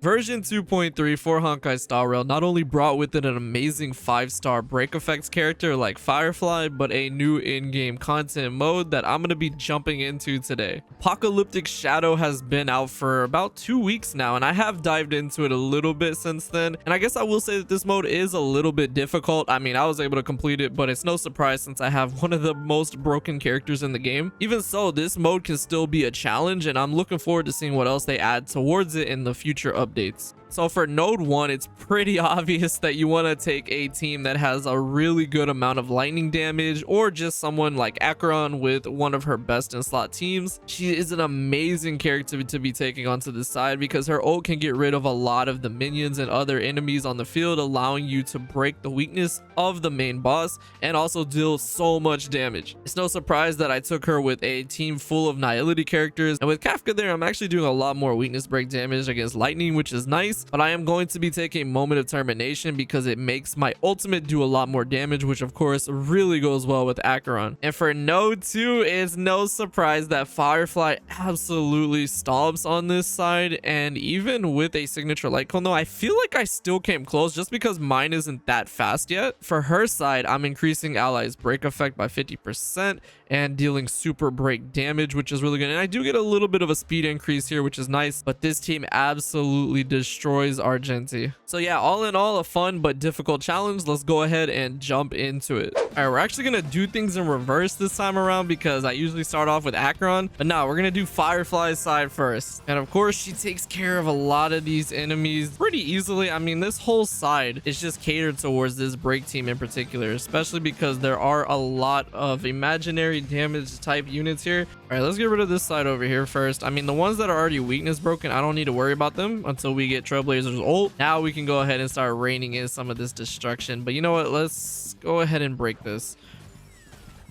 Version 2.3 for Honkai Star Rail not only brought with it an amazing 5-star break effects character like Firefly, but a new in-game content mode that I'm going to be jumping into today. Apocalyptic Shadow has been out for about 2 weeks now, and I have dived into it a little bit since then, and I guess I will say that this mode is a little bit difficult. I mean, I was able to complete it, but it's no surprise since I have one of the most broken characters in the game. Even so, this mode can still be a challenge, and I'm looking forward to seeing what else they add towards it in the future updates. So for node 1, it's pretty obvious that you want to take a team that has a really good amount of lightning damage, or just someone like Acheron with one of her best in slot teams. She is an amazing character to be taking onto the side because her ult can get rid of a lot of the minions and other enemies on the field, allowing you to break the weakness of the main boss and also deal so much damage. It's no surprise that I took her with a team full of Nihility characters, and with Kafka there, I'm actually doing a lot more weakness break damage against lightning, which is nice. But I am going to be taking Moment of Termination because it makes my ultimate do a lot more damage, which of course really goes well with Acheron. And for node 2, it's no surprise that Firefly absolutely stomps on this side, and even with a signature light cone though, I feel like I still came close just because mine isn't that fast yet. For her side, I'm increasing allies break effect by 50% and dealing super break damage, which is really good, and I do get a little bit of a speed increase here, which is nice. But this team absolutely destroys Argenti. So yeah, all in all, a fun but difficult challenge. Let's go ahead and jump into it. All right, we're actually gonna do things in reverse this time around because I usually start off with Acheron, but now we're gonna do Firefly's side first. And of course, she takes care of a lot of these enemies pretty easily. I mean, this whole side is just catered towards this break team in particular, especially because there are a lot of imaginary damage type units here. All right, let's get rid of this side over here first. I mean, the ones that are already weakness broken, I don't need to worry about them until we get Trailblazer's ult. Now we can go ahead and start raining in some of this destruction. But you know what? Let's go ahead and break this.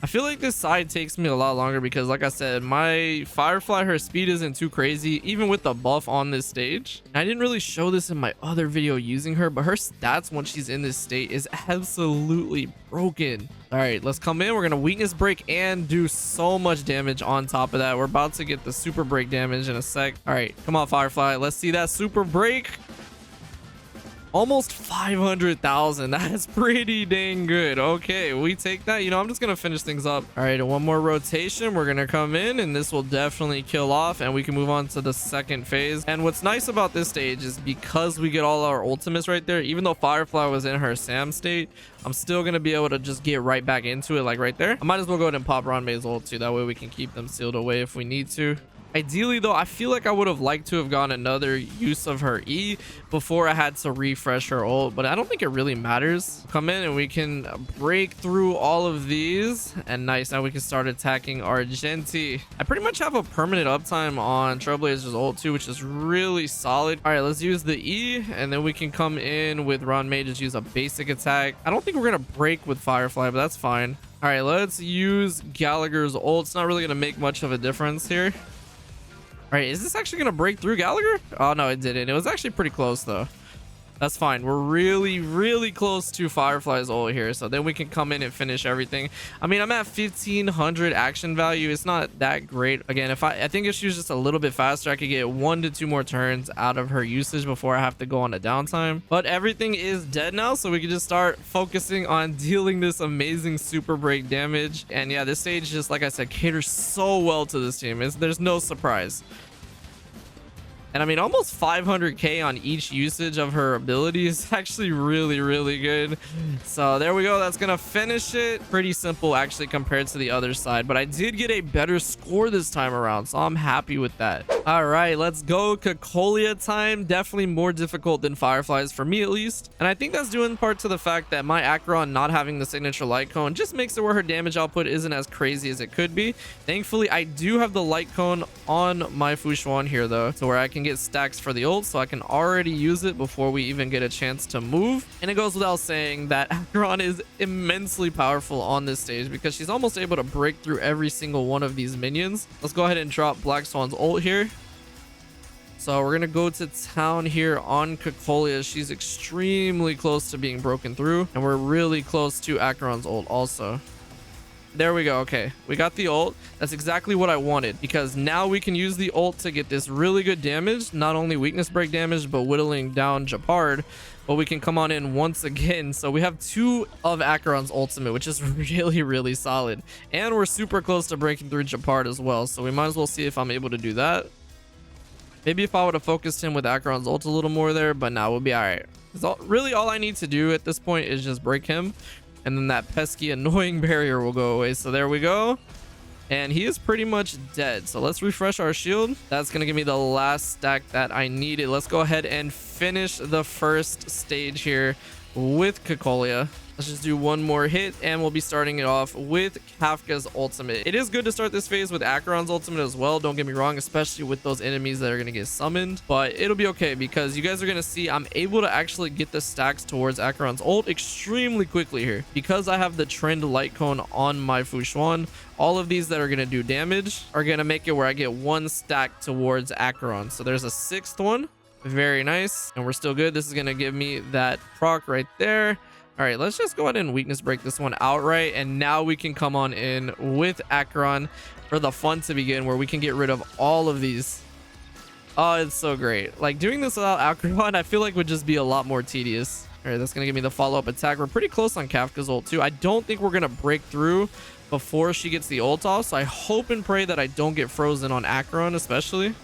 I feel like this side takes me a lot longer because, like I said, my Firefly, her speed isn't too crazy, even with the buff on this stage. I didn't really show this in my other video using her, but her stats when she's in this state is absolutely broken. All right, let's come in. We're gonna weakness break and do so much damage on top of that. We're about to get the super break damage in a sec. All right, come on, Firefly. Let's see that super break. Almost 500,000. That's pretty dang good. Okay, we take that. You know, I'm just gonna finish things up. All right, one more rotation. We're gonna come in and this will definitely kill off, and we can move on to the second phase. And what's nice about this stage is because we get all our ultimates right there, even though Firefly was in her Sam state, I'm still gonna be able to just get right back into it, like right there. I might as well go ahead and pop Ranmei's ult too. That way we can keep them sealed away if we need to. Ideally though, I feel like I would have liked to have gotten another use of her E before I had to refresh her ult, but I don't think it really matters. Come in and we can break through all of these, and nice, now we can start attacking Argenti. I pretty much have a permanent uptime on Trailblazer's ult too, which is really solid. All right, let's use the E, and then we can come in with Ranmei, just use a basic attack. I don't think we're gonna break with Firefly, but that's fine. All right, let's use Gallagher's ult. It's not really gonna make much of a difference here. All right, is this actually gonna break through Gallagher? Oh no, it didn't. It was actually pretty close though. That's fine. We're really close to Firefly's ult here, so then we can come in and finish everything. I mean, I'm at 1500 action value. It's not that great. Again, I think if she was just a little bit faster, I could get 1 to 2 more turns out of her usage before I have to go on a downtime. But everything is dead now, so we can just start focusing on dealing this amazing super break damage. And yeah, this stage, just like I said, caters so well to this team. There's no surprise. And I mean, almost 500k on each usage of her ability is actually really good. So there we go. That's gonna finish it. Pretty simple actually compared to the other side, but I did get a better score this time around, so I'm happy with that. All right, let's go Cocolia time. Definitely more difficult than Fireflies for me at least, and I think that's due in part to the fact that my Acheron not having the signature light cone just makes it where her damage output isn't as crazy as it could be. Thankfully, I do have the light cone on my Fushuan here though, so where I can get stacks for the ult, so I can already use it before we even get a chance to move. And it goes without saying that Acheron is immensely powerful on this stage because she's almost able to break through every single one of these minions. Let's go ahead and drop Black Swan's ult here. So we're gonna go to town here on Cocolia. She's extremely close to being broken through, and we're really close to Acheron's ult also. There we go. Okay, we got the ult. That's exactly what I wanted, because now we can use the ult to get this really good damage, not only weakness break damage but whittling down Japard. But we can come on in once again. So we have 2 of Acheron's ultimate, which is really solid, and we're super close to breaking through Japard as well, so we might as well see if I'm able to do that. Maybe if I would have focused him with Acheron's ult a little more there, but now we'll be all right. Really all I need to do at this point is just break him, and then that pesky annoying barrier will go away. So there we go, and he is pretty much dead. So let's refresh our shield. That's gonna give me the last stack that I needed. Let's go ahead and finish the first stage here with Cocolia. Let's just do one more hit, and we'll be starting it off with Kafka's ultimate. It is good to start this phase with Acheron's ultimate as well, don't get me wrong, especially with those enemies that are going to get summoned. But it'll be okay, because you guys are going to see I'm able to actually get the stacks towards Acheron's ult extremely quickly here. Because I have the trend light cone on my Fushuan, all of these that are going to do damage are going to make it where I get 1 stack towards Acheron. So there's a 6th one. Very nice. And we're still good. This is going to give me that proc right there. All right, let's just go ahead and weakness break this one outright, and now we can come on in with Acheron for the fun to begin, where we can get rid of all of these. Oh, it's so great. Like, doing this without Acheron, I feel like would just be a lot more tedious. All right, that's gonna give me the follow-up attack. We're pretty close on Kafka's ult too. I don't think we're gonna break through before she gets the ult off, so I hope and pray that I don't get frozen on Acheron especially.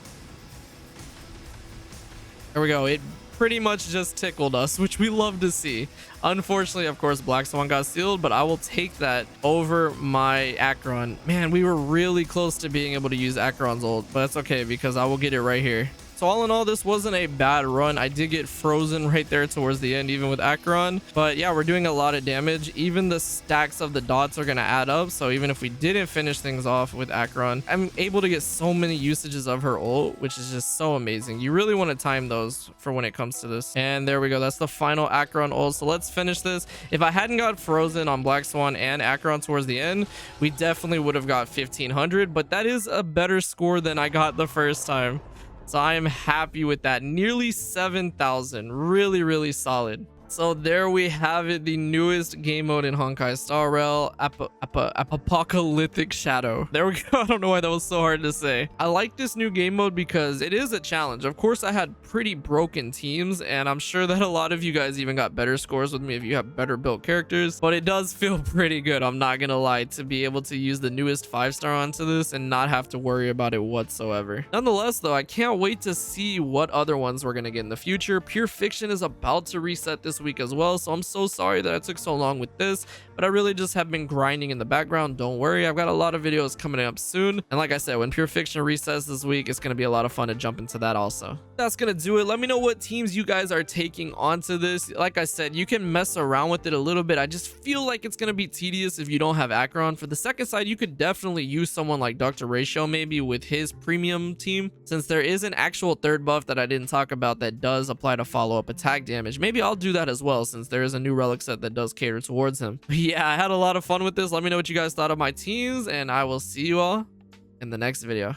There we go. It pretty much just tickled us, which we love to see. Unfortunately, of course, Black Swan got sealed, but I will take that over my Acheron. Man, we were really close to being able to use Acheron's ult, but that's okay, because I will get it right here. So all in all, this wasn't a bad run. I did get frozen right there towards the end, even with Acheron. But yeah, we're doing a lot of damage. Even the stacks of the dots are going to add up. So even if we didn't finish things off with Acheron, I'm able to get so many usages of her ult, which is just so amazing. You really want to time those for when it comes to this. And there we go. That's the final Acheron ult. So let's finish this. If I hadn't got frozen on Black Swan and Acheron towards the end, we definitely would have got 1500. But that is a better score than I got the first time. So I am happy with that. Nearly 7,000. Really solid. So there we have it, the newest game mode in Honkai Star Rail, Apocalyptic Shadow. There we go. I don't know why that was so hard to say. I like this new game mode because it is a challenge. Of course, I had pretty broken teams, and I'm sure that a lot of you guys even got better scores with me if you have better built characters, but it does feel pretty good, I'm not gonna lie, to be able to use the newest 5-star onto this and not have to worry about it whatsoever. Nonetheless, though, I can't wait to see what other ones we're gonna get in the future. Pure Fiction is about to reset this week as well, so I'm so sorry that I took so long with this, but I really just have been grinding in the background. Don't worry, I've got a lot of videos coming up soon, and like I said, when Pure Fiction resets this week, it's going to be a lot of fun to jump into that also. That's going to do it. Let me know what teams you guys are taking onto this. Like I said, you can mess around with it a little bit. I just feel like it's going to be tedious if you don't have Acheron. For the second side, you could definitely use someone like Dr. Ratio maybe with his premium team, since there is an actual third buff that I didn't talk about that does apply to follow-up attack damage. Maybe I'll do that as well, since there is a new relic set that does cater towards him. But yeah, I had a lot of fun with this. Let me know what you guys thought of my teams, and I will see you all in the next video.